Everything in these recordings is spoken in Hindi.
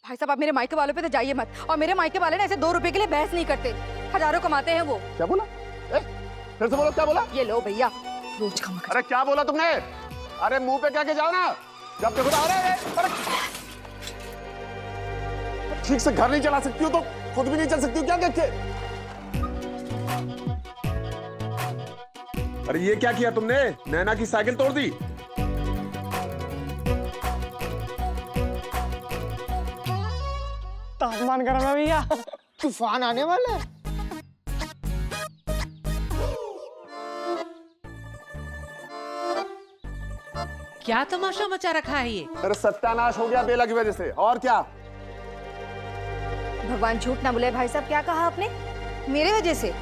भाई साहब आप मेरे मायके वालों पे तो जाइए मत, और मेरे मायके वाले ना ऐसे 2 रुपए के लिए बहस नहीं करते, हजारों कमाते हैं वो। क्या बोला? फिर से बोलो, क्या बोला? ये लो भैया, रोज कमा। अरे क्या बोला तुमने? अरे मुंह पे क्या के जाओ ना, जब देखो तो अरे ठीक से घर नहीं चला सकती हो तो खुद भी नहीं चल सकती हो क्या देख के? अरे ये क्या किया तुमने? नैना की साइकिल तोड़ दी। तापमान गर्म है भैया, तूफान आने वाला है। क्या तमाशा मचा रखा है ये? अरे सत्यानाश हो गया बेला की वजह से, और क्या? भगवान झूठ ना बोले भाई साहब, क्या कहा आपने? मेरे वजह से?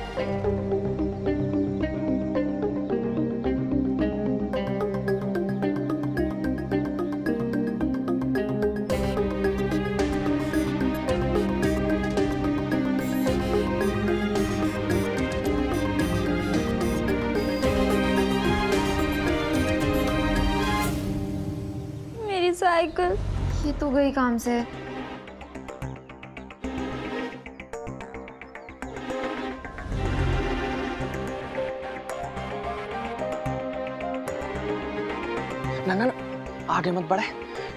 मेरी साइकिल, ये तो गई काम से। ना ना ना, आगे मत बढ़े,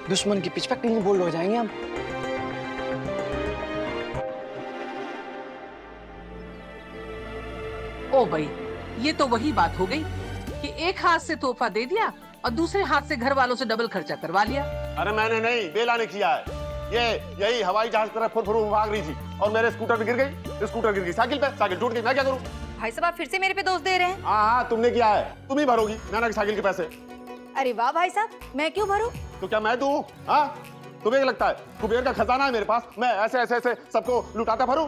दुश्मन की पिच पे क्लीन बोल्ड हो जाएंगे हम। ओ भाई, ये तो वही बात हो गई कि एक हाथ से तोहफा दे दिया और दूसरे हाथ से घर वालों से डबल खर्चा करवा लिया। अरे मैंने नहीं, बेला ने किया है। यही हवाई जहाज तरफ फुर भाग रही थी और मेरे स्कूटर पे गिर गई, स्कूटर गिर गई साइकिल पे, साइकिल टूट गई, मैं क्या करूं? भाई साहब आप फिर से मेरे पे दोष दे रहे हैं। हाँ तुमने किया है, तुम ही भरोगी नैना की साइकिल के पैसे। अरे वाह भाई साहब, मैं क्यों भरूं? तो क्या मैं दूं? हाँ तुम्हें क्या लगता है कुबेर का खजाना है मेरे पास, मैं ऐसे ऐसे ऐसे सबको लुटाता भरूं?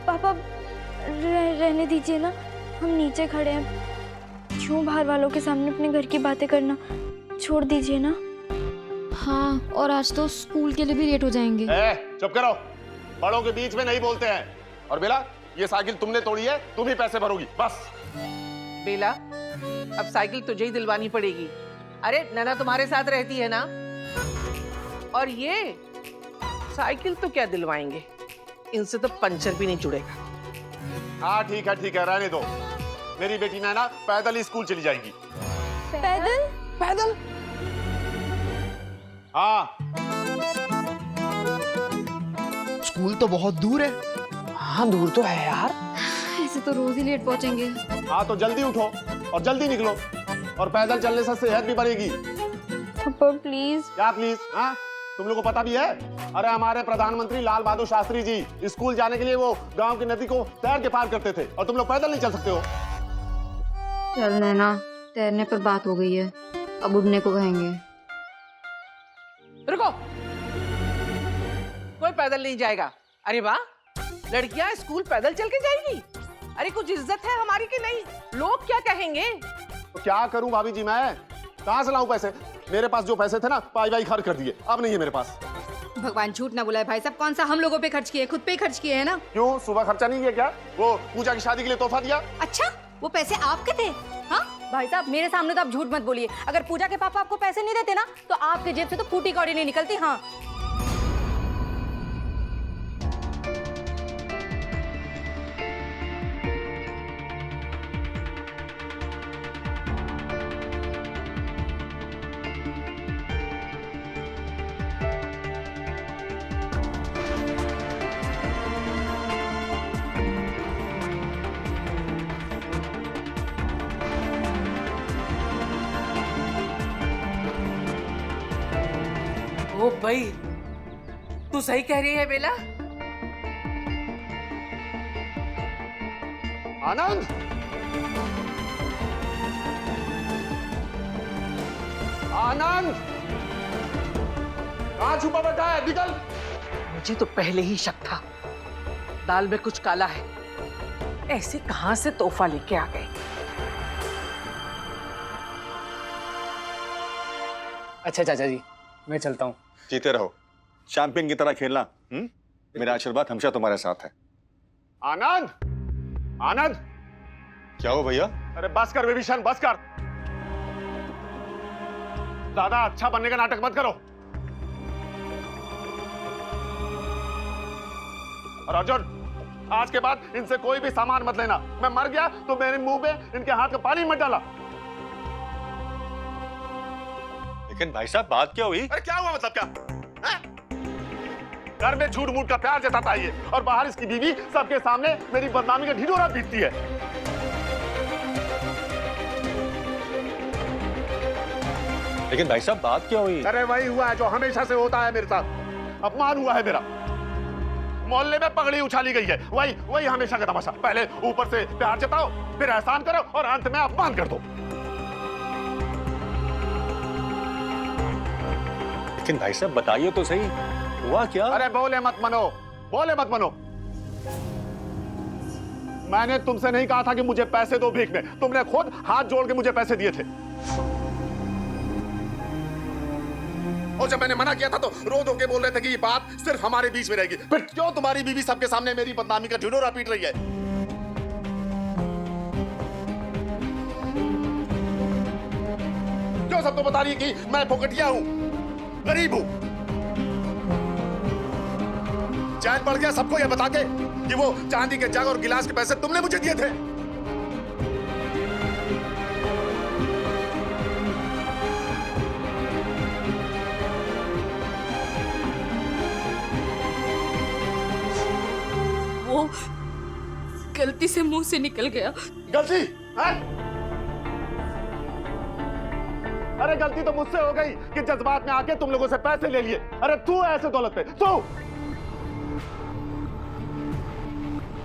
पापा रहने दीजिए ना, हम नीचे खड़े हैं, क्यों बाहर वालों के सामने अपने घर की बातें करना, छोड़ दीजिए ना। हाँ, और आज तो स्कूल के लिए भी लेट हो जाएंगे। चुप करो, बड़ों के बीच में नहीं बोलते हैं। और बेला, ये साइकिल तुमने तोड़ी है, तुम ही पैसे भरोगी बस। बेला, अब साइकिल तुझे ही दिलवानी पड़ेगी। अरे नैना तुम्हारे साथ रहती है ना, और ये साइकिल तो क्या दिलवाएंगे, इनसे तो पंचर भी नहीं जुड़ेगा। हाँ ठीक है, रहने दो। मेरी बेटी नैना पैदल ही स्कूल चली जाएगी। पैदल? पैदल? हाँ स्कूल तो बहुत दूर है। हाँ दूर तो है यार। ऐसे तो रोज ही लेट पहुंचेंगे। हाँ तो जल्दी उठो और जल्दी निकलो, और पैदल चलने से सेहत भी बढ़ेगी। पापा प्लीज। क्या प्लीज? हाँ तुम लोग को पता भी है? अरे हमारे प्रधानमंत्री लाल बहादुर शास्त्री जी स्कूल जाने के लिए वो गांव की नदी को तैर के पार करते थे, और तुम लोग पैदल नहीं चल सकते हो। चल नैना, तैरने पर बात हो गई है, अब उड़ने को कहेंगे। रुको, कोई पैदल नहीं जाएगा। अरे वाह, लड़कियां स्कूल पैदल चल के जाएगी? अरे कुछ इज्जत है हमारी कि नहीं? लोग क्या कहेंगे? तो क्या करूं भाभी जी, मैं कहां से लाऊं पैसे? मेरे पास जो पैसे थे ना, पाई खर्च कर दिए, अब नहीं है मेरे पास। भगवान झूठ ना बुलाए भाई साहब, कौन सा हम लोगों पे खर्च किए, खुद पे ही खर्च किए हैं ना। क्यों, सुबह खर्चा नहीं किया क्या? वो पूजा की शादी के लिए तोहफा दिया। अच्छा, वो पैसे आपके थे? हाँ भाई साहब, मेरे सामने तो आप झूठ मत बोलिए। अगर पूजा के पापा आपको पैसे नहीं देते ना, तो आपके जेब से तो फूटी कौड़ी नहीं निकलती। हाँ ओ भाई, तू सही कह रही है बेला। आनंद, आनंद कहाँ छुपा बैठा है? निकल। मुझे तो पहले ही शक था, दाल में कुछ काला है। ऐसे कहां से तोहफा लेके आ गए? अच्छा चाचा जी, मैं चलता हूँ। जीते रहो, चैंपियन की तरह खेलना। मेरा आशीर्वाद हमेशा तुम्हारे साथ है। आनंद, आनंद क्या हो भैया? अरे बस कर विभीषण, बस कर। ज्यादा अच्छा बनने का नाटक मत करो। और अर्जुन, आज के बाद इनसे कोई भी सामान मत लेना। मैं मर गया तो मेरे मुंह में इनके हाथ का पानी मत डाला। लेकिन भाई साहब बात क्या हुई? अरे क्या हुआ मतलब क्या? हैं? घर में झूठ मूठ का प्यार जताता है ये, और बाहर इसकी बीवी सबके सामने मेरी बदनामी का ढिढोरा पीटती है। लेकिन भाई साहब बात क्या हुई? अरे वही हुआ है जो हमेशा से होता है मेरे साथ। अपमान हुआ है मेरा। मोहल्ले में पगड़ी उछाली गई है। वही हमेशा का तमाशा। पहले ऊपर से प्यार जताओ, फिर एहसान करो, और अंत में अपमान कर दो। लेकिन भाई साहब बताइए तो सही, हुआ क्या? अरे बोले मत मनो। मैंने तुमसे नहीं कहा था कि मुझे पैसे दो भीख में। तुमने खुद हाथ जोड़ के मुझे पैसे दिए थे। और जब मैंने मना किया था तो रो धो के बोल रहे थे कि ये बात सिर्फ हमारे बीच में रहेगी। फिर क्यों तुम्हारी बीवी सबके सामने मेरी बदनामी का ढिढोरा पीट रही है? क्यों सबको बता रही है कि मैं फोकटिया हूं, गरीब हूं? चैन पड़ गया सबको यह बता के कि वो चांदी के जग और गिलास के पैसे तुमने मुझे दिए थे। वो गलती से मुंह से निकल गया। गलती है? अरे गलती तो मुझसे हो गई कि जज्बात में आके तुम लोगों से पैसे ले लिए। अरे तू ऐसे दौलत पे तू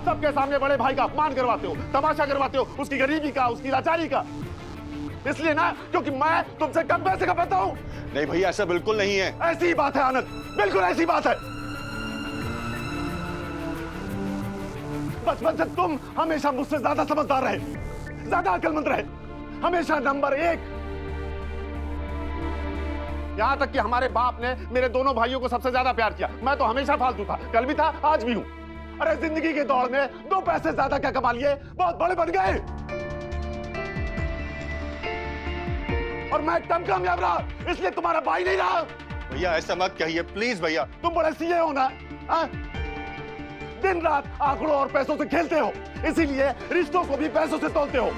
सबके सामने बड़े भाई का अपमान करवाते हो, तमाशा करवाते हो उसकी गरीबी का, उसकी लाचारी का। इसलिए ना क्योंकि मैं तुमसे कम पैसे का पता हूं। नहीं भैया ऐसा बिल्कुल नहीं है। ऐसी ही बात है आनंद, बिल्कुल ऐसी बात है। बचपन से तुम हमेशा मुझसे ज्यादा समझदार रहे, ज्यादा अक्लमंद रहे, हमेशा नंबर 1। यहां तक कि हमारे बाप ने मेरे दोनों भाइयों को सबसे ज्यादा प्यार किया। मैं तो हमेशा फालतू था, कल भी था, आज भी हूं। अरे जिंदगी की दौड़ में 2 पैसे ज्यादा क्या कमा लिए, बहुत बड़े बन गए। और मैं कम कामयाब रहा, इसलिए तुम्हारा भाई नहीं रहा। भैया ऐसा मत कहिए प्लीज भैया। तुम बड़े सीए हो ना, दिन रात आंकड़ों और पैसों से खेलते हो, इसीलिए रिश्तों को भी पैसों से तोलते हो।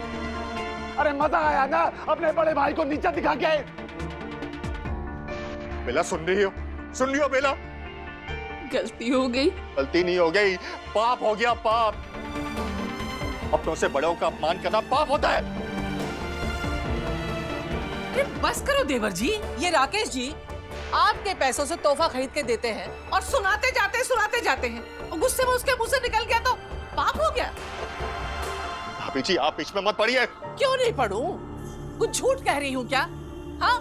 अरे मजा आया ना अपने बड़े भाई को नीचा दिखा के? बेला सुन रही हो बेला? गलती हो गई। गलती नहीं हो गई, पाप हो गया, पाप। अपनों से बड़ों का अपमान करना पाप होता है। अरे बस करो देवर जी। ये राकेश जी आपके पैसों से तोहफा खरीद के देते हैं और सुनाते जाते हैं और गुस्से में उसके मुंह से निकल गया तो पाप हो गया। भाभी जी आप बीच में मत पड़िए। क्यों नहीं पढ़ूं? कुछ झूठ कह रही हूँ क्या? हाँ,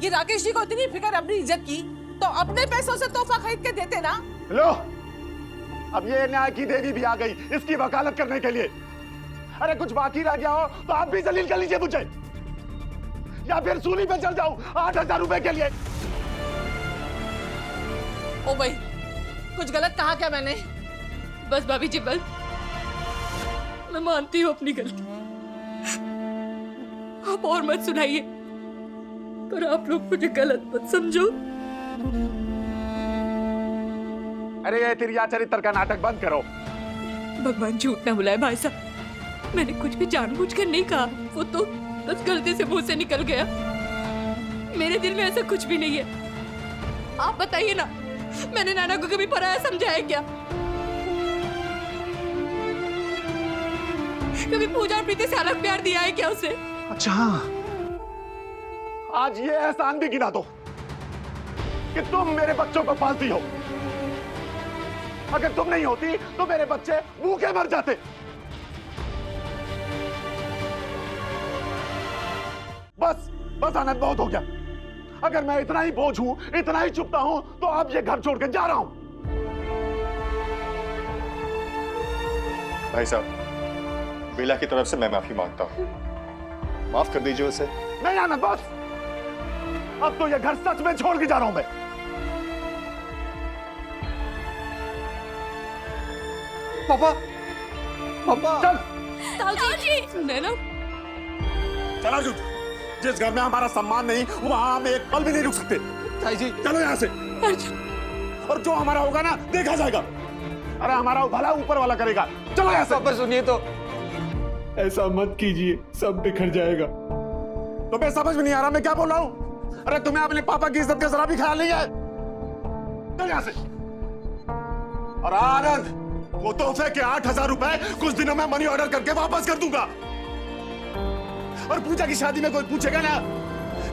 ये राकेश जी को इतनी फिक्र अपनी इज्जत की तो अपने पैसों से तोहफा खरीद के देते ना। लो, अब ये न्याय की देवी भी आ गई इसकी वकालत करने के लिए। अरे कुछ बाकी रह गया हो तो आप भी जलील कर लीजिए मुझे, या फिर सूली पे चल जाऊं 8,000 रुपए के लिए। ओ भाई, कुछ गलत कहा क्या मैंने? बस भाभी जी बस, मैं मानती हूँ अपनी गलती। आप और मत सुनाइए, पर आप लोग मुझे गलत मत समझो। अरे ये तिरिया चरित्र का नाटक बंद करो। भगवान झूठ ना बुलाए भाई साहब, मैंने कुछ भी जानबूझकर नहीं कहा। वो तो बस गलती से मुंह से निकल गया। मेरे दिल में ऐसा कुछ भी नहीं है। आप बताइए ना, मैंने नाना को कभी पराया समझा है क्या? कभी पूजा और प्रीति से अलग प्यार दिया है क्या उसे? अच्छा हाँ, आज ये एहसान भी गिना दो कि तुम मेरे बच्चों को पालती हो। अगर तुम नहीं होती तो मेरे बच्चे भूखे मर जाते। बस आनंद, बहुत हो गया। अगर मैं इतना ही बोझ हूं, इतना ही चुपता हूं, तो अब ये घर छोड़ के जा रहा हूं। भाई साहब, बेला की तरफ से मैं माफी मांगता हूँ, माफ कर दीजिए उसे। नहीं आनंद बस, अब तो ये घर सच में छोड़ के जा रहा हूं मैं। पापा, पापा। चल ताऊजी, नैना, चला जू। जिस घर में हमारा सम्मान नहीं, वहां हम एक पल भी नहीं रुक सकते। ताई जी, चलो यहाँ से। और जो हमारा होगा ना देखा जाएगा। अरे हमारा भला ऊपर वाला करेगा। चलो यहाँ से। पापा सुनिए तो। ऐसा मत कीजिए, सब बिखर जाएगा। तुम्हें समझ में नहीं आ रहा मैं क्या बोल रहा हूँ? अरे तुम्हें अपने पापा की इज्जत का जरा भी ख्याल नहीं है। चल यहाँ से। और आनंद, वो तोहफे के 8,000 रुपए कुछ दिनों में मनी ऑर्डर करके वापस कर दूंगा। और पूजा की शादी में कोई पूछेगा ना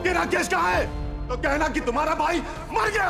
कि राकेश कहाँ है, तो कहना कि तुम्हारा भाई मर गया।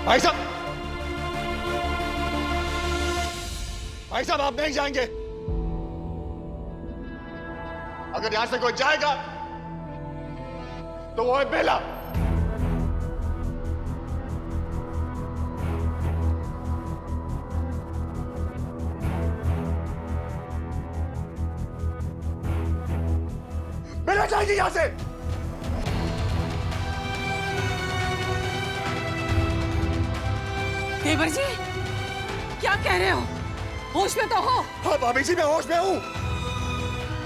भाई साहब, भाई साहब आप नहीं जाएंगे। अगर यहां से कोई जाएगा तो वो है बेला। बेला जाएगी यहां से। देवर जी, क्या कह रहे हो? होश में तो हो। हाँ भाभी जी, मैं होश में हूं।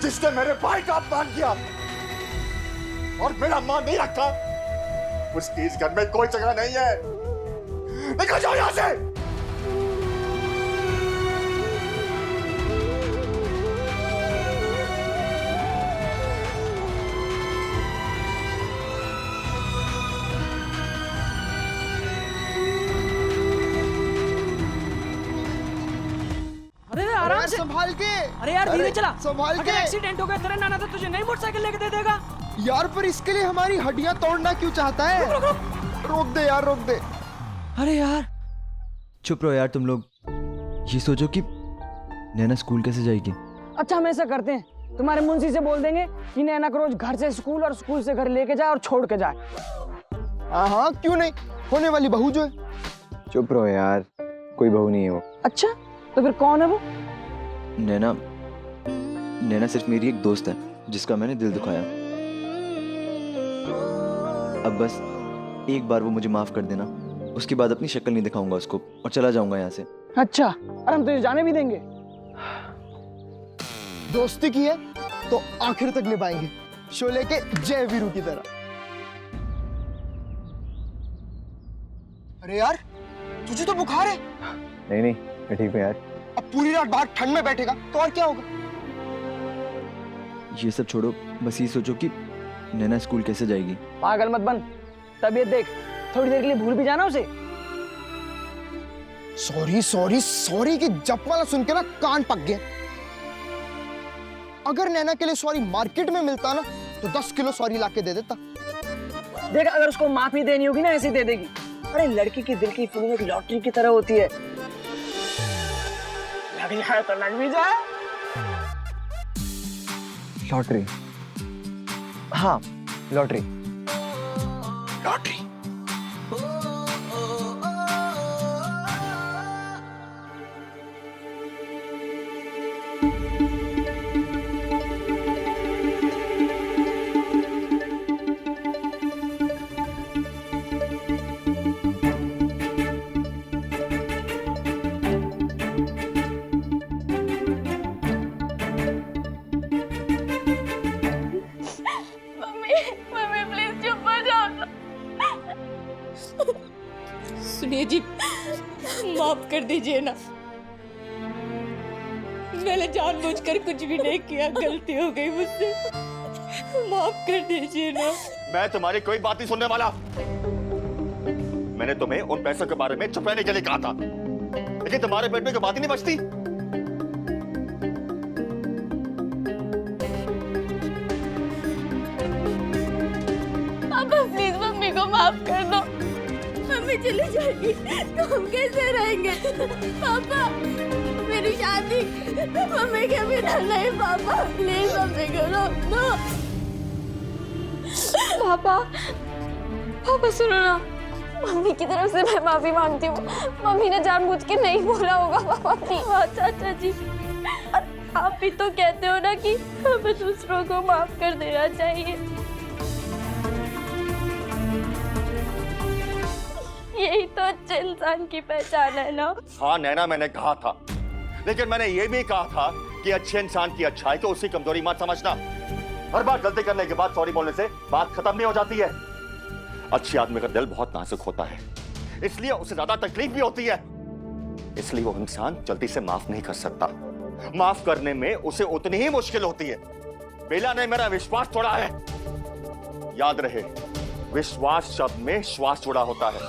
जिसने मेरे भाई का अपमान किया और मेरा मान नहीं रखा, उसकी इस घर में कोई जगह नहीं है। निकल जाओ यहां से। आराम से संभाल के। अरे यार धीरे चला। संभाल के। अगर एक्सीडेंट हो गया तेरा नाना तो तुझे नई मोटरसाइकिल लेके दे देगा। यार पर इसके लिए हमारी हड्डियां तोड़ना क्यों चाहता है? रोक दे यार, रोक दे। अरे यार चुप रहो यार तुम लोग। ये सोचो कि नैना स्कूल कैसे जाएगी। अच्छा हम ऐसा करते हैं, तुम्हारे मुंशी से बोल देंगे कि नैना को रोज घर से स्कूल और स्कूल से घर लेके जाए और छोड़ के जाए। हाँ क्यों नहीं, होने वाली बहू जो है। चुप रहो यार, कोई बहू नहीं है वो। अच्छा तो फिर कौन है वो? नैना सिर्फ मेरी एक दोस्त है जिसका मैंने दिल दुखाया। अब बस एक बार वो मुझे माफ कर देना, उसके बाद अपनी शक्ल नहीं दिखाऊंगा उसको और चला जाऊंगा यहाँ से। अच्छा, और हम तुझे जाने भी देंगे? दोस्ती की है तो आखिर तक निभाएंगे, शोले के जय वीरू की तरह। अरे यार तुझे तो बुखार है। नहीं मैं ठीक हूँ यार। अब पूरी रात बाहर ठंड में बैठेगा तो और क्या होगा? ये सब छोड़ो, बस ये सोचो कि नैना स्कूल कैसे जाएगी। पागल मत बन, तबीयत देख, थोड़ी देर के लिए भूल भी जाना उसे। सॉरी सॉरी सॉरी की जप वाला सुन के ना कान पक गया। अगर नैना के लिए सॉरी मार्केट में मिलता ना तो 10 किलो सॉरी लाके दे देता। देख अगर उसको माफी देनी होगी ना ऐसे ही दे देगी। अरे लड़की के दिल की फीलिंग एक लॉटरी की तरह होती है, लग जाए तो लग भी जाए। लॉटरी? हाँ लॉटरी। लॉटरी? सुनिए जी, माफ कर दीजिए ना, मैंने जानबूझकर कुछ भी नहीं किया, गलती हो गई मुझसे, माफ कर दीजिए ना। मैं तुम्हारी कोई बात नहीं सुनने वाला। मैंने तुम्हें उन पैसों के बारे में चुप रहने के लिए कहा था, लेकिन तुम्हारे पेट में कोई बात ही नहीं बचती। पापा प्लीज मम्मी को माफ कर दो, मम्मी चली जाएगी तो हम कैसे रहेंगे? पापा मेरी शादी मम्मी के बिना नहीं, पापा प्लीज मम्मी को रोक दो। पापा, पापा सुनो ना, मम्मी की तरफ से मैं माफी मांगती हूँ। मम्मी ने जानबूझ के नहीं बोला होगा माफी। चाचा जी, आप भी तो कहते हो ना कि हमें दूसरों को माफ कर देना चाहिए। यही तो अच्छे इंसान की पहचान है ना। हाँ नैना, मैंने कहा था, लेकिन मैंने ये भी कहा था कि अच्छे इंसान की अच्छाई को उसकी कमजोरी मत समझना। हर बार गलती करने के बाद सॉरी बोलने से बात खत्म नहीं हो जाती है। अच्छे आदमी का दिल बहुत नाजुक होता है, इसलिए उसे ज्यादा तकलीफ भी होती है, इसलिए वो इंसान जल्दी से माफ नहीं कर सकता। माफ करने में उसे उतनी ही मुश्किल होती है। बेला ने मेरा विश्वास तोड़ा है। याद रहे, विश्वास शब्द में श्वास जुड़ा होता है,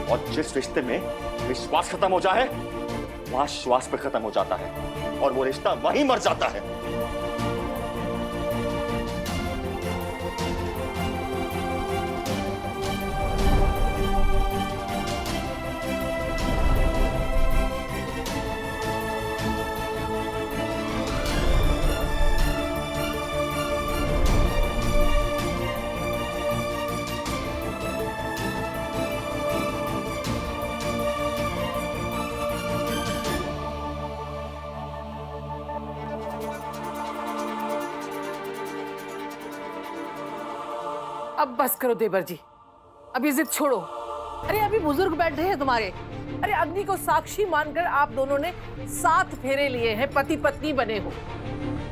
और जिस रिश्ते में विश्वास खत्म हो जाए वहां श्वास पे खत्म हो जाता है, और वो रिश्ता वहीं मर जाता है। अब बस करो देवर जी, अब ये जिद छोड़ो। अरे अभी बुजुर्ग बैठे हैं तुम्हारे। अरे अग्नि को साक्षी मानकर आप दोनों ने 7 फेरे लिए हैं, पति पत्नी बने हो।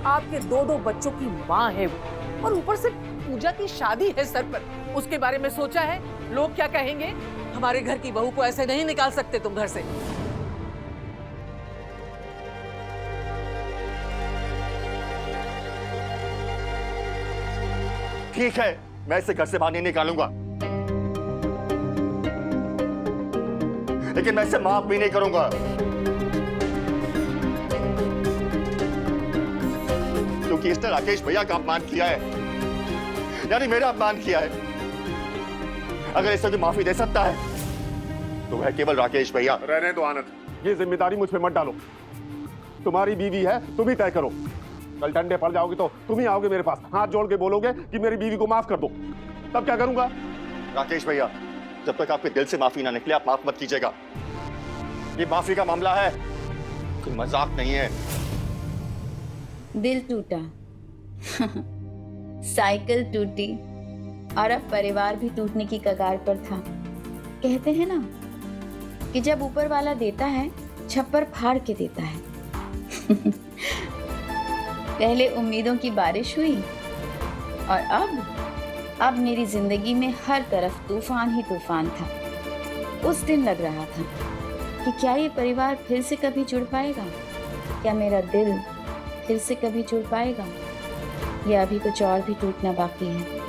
आपके 2 बच्चों की माँ है वो, और ऊपर से पूजा की शादी है सर पर। उसके बारे में सोचा है? लोग क्या कहेंगे? हमारे घर की बहू को ऐसे नहीं निकाल सकते तुम घर से। ठीक है, मैं इसे घर से बाहर नहीं निकालूंगा, लेकिन मैं इसे माफ भी नहीं करूंगा। क्योंकि इसने राकेश भैया का अपमान किया है, यानी मेरा अपमान किया है। अगर इसे कोई माफी दे सकता है तो वह केवल राकेश भैया। रहने दो आनंद, ये जिम्मेदारी मुझ पे मत डालो। तुम्हारी बीवी है, तुम ही तय करो। कल डंडे पड़ जाओगे तो तुम ही आओगे मेरे पास, हाथ जोड़ के बोलोगे कि मेरी बीवी को माफ कर दो, तब क्या करूंगा? राकेश भैया, जब तक आपके दिल से माफी ना निकले आप माफ मत कीजिएगा। ये माफी का मामला है, कोई मजाक नहीं है। दिल टूटा साइकिल टूटी, और अब परिवार भी टूटने की कगार पर था। कहते हैं ना कि जब ऊपर वाला देता है छप्पर फाड़ के देता है। पहले उम्मीदों की बारिश हुई, और अब मेरी जिंदगी में हर तरफ तूफान ही तूफान था। उस दिन लग रहा था कि क्या ये परिवार फिर से कभी जुड़ पाएगा, क्या मेरा दिल फिर से कभी जुड़ पाएगा, या अभी कुछ और भी टूटना बाकी है।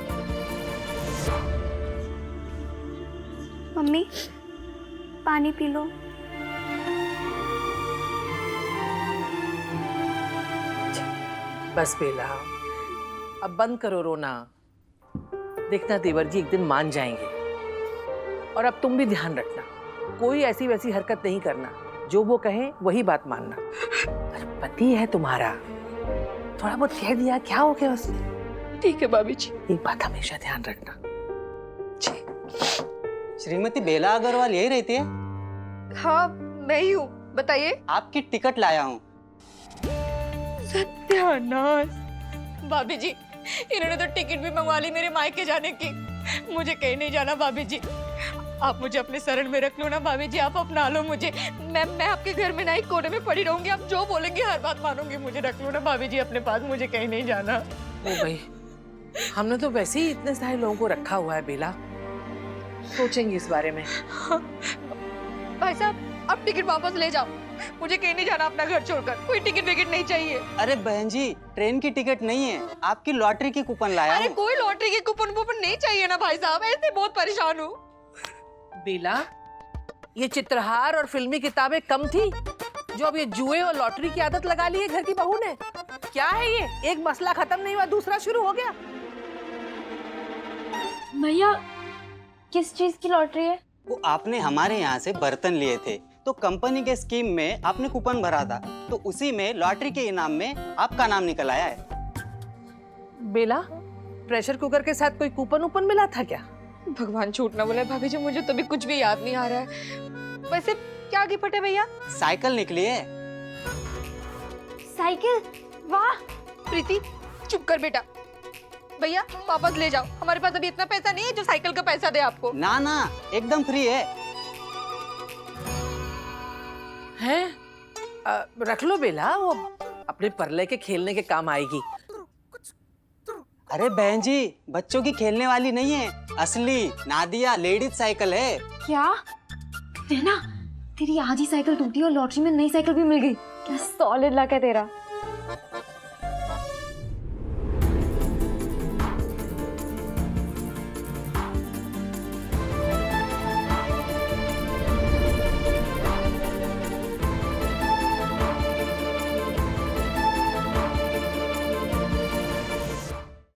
मम्मी, पानी पी लो। बस बेला, अब बंद करो रोना। देखना देवर जी एक दिन मान जाएंगे। और अब तुम भी ध्यान रखना, कोई ऐसी वैसी हरकत नहीं करना, जो वो कहें वही बात मानना। अरे पति है तुम्हारा, थोड़ा बहुत कह दिया, क्या हो गया उसने? ठीक है भाभी जी। एक बात हमेशा ध्यान रखना। श्रीमती बेला अग्रवाल यही रहती है? हाँ मैं ही हूँ, बताइए। आपकी टिकट लाया हूँ। सत्यानाश, भाभी जी इन्होंने तो टिकट भी मंगवा ली मेरे मायके जाने की। मुझे कहीं नहीं जाना भाभी जी, आप मुझे अपने शरण में रख लो ना भाभी जी, आप अपना लो मुझे। मैं आपके घर में ना एक कोने में पड़ी रहूंगी, आप जो बोलेंगे हर बात मानूंगी। मुझे रख लो ना भाभी जी अपने पास, मुझे कहीं नहीं जाना। ओ भाई, हमने तो वैसे ही इतने सारे लोगों को रखा हुआ है बेला, सोचेंगे इस बारे में। भाई साहब आप टिकट वापस ले जाओ, मुझे कहीं नहीं जाना अपना घर छोड़कर, कोई टिकट विकेट नहीं चाहिए। अरे बहन जी, ट्रेन की टिकट नहीं है, आपकी लॉटरी की कूपन लाया हूँ। अरे कोई लॉटरी की कूपन वूपन नहीं चाहिए ना भाई साहब, ऐसे बहुत परेशान हूँ। बेला, ये चित्रहार और फिल्मी किताबें कम थी जो अब ये जुए और लॉटरी की आदत लगा ली है घर की बहू ने। क्या है ये, एक मसला खत्म नहीं हुआ दूसरा शुरू हो गया। भैया किस चीज की लॉटरी है? वो आपने हमारे यहाँ से बर्तन लिए थे, तो कंपनी के स्कीम में आपने कूपन भरा था, तो उसी में लॉटरी के इनाम में आपका नाम निकल आया है। बेला, प्रेशर कुकर के साथ कोई कूपन ऊपन मिला था क्या? भगवान झूठ ना बोले भाभी जी, मुझे तो भी कुछ भी याद नहीं आ रहा है। वैसे क्या गिफ्ट है भैया? साइकिल निकली है। साइकिल? वाह। प्रीति चुप कर बेटा। भैया वापस ले जाओ, हमारे पास अभी इतना पैसा नहीं है जो साइकिल का पैसा दे आपको। ना ना, एकदम फ्री है। हैं? रख लो बेला, वो अपने परले के खेलने के काम आएगी। अरे बहन जी, बच्चों की खेलने वाली नहीं है, असली नादिया लेडीज साइकिल है। क्या? नैना, तेरी आज ही साइकिल टूटी और लॉटरी में नई साइकिल भी मिल गई। क्या सॉलिड लक है तेरा।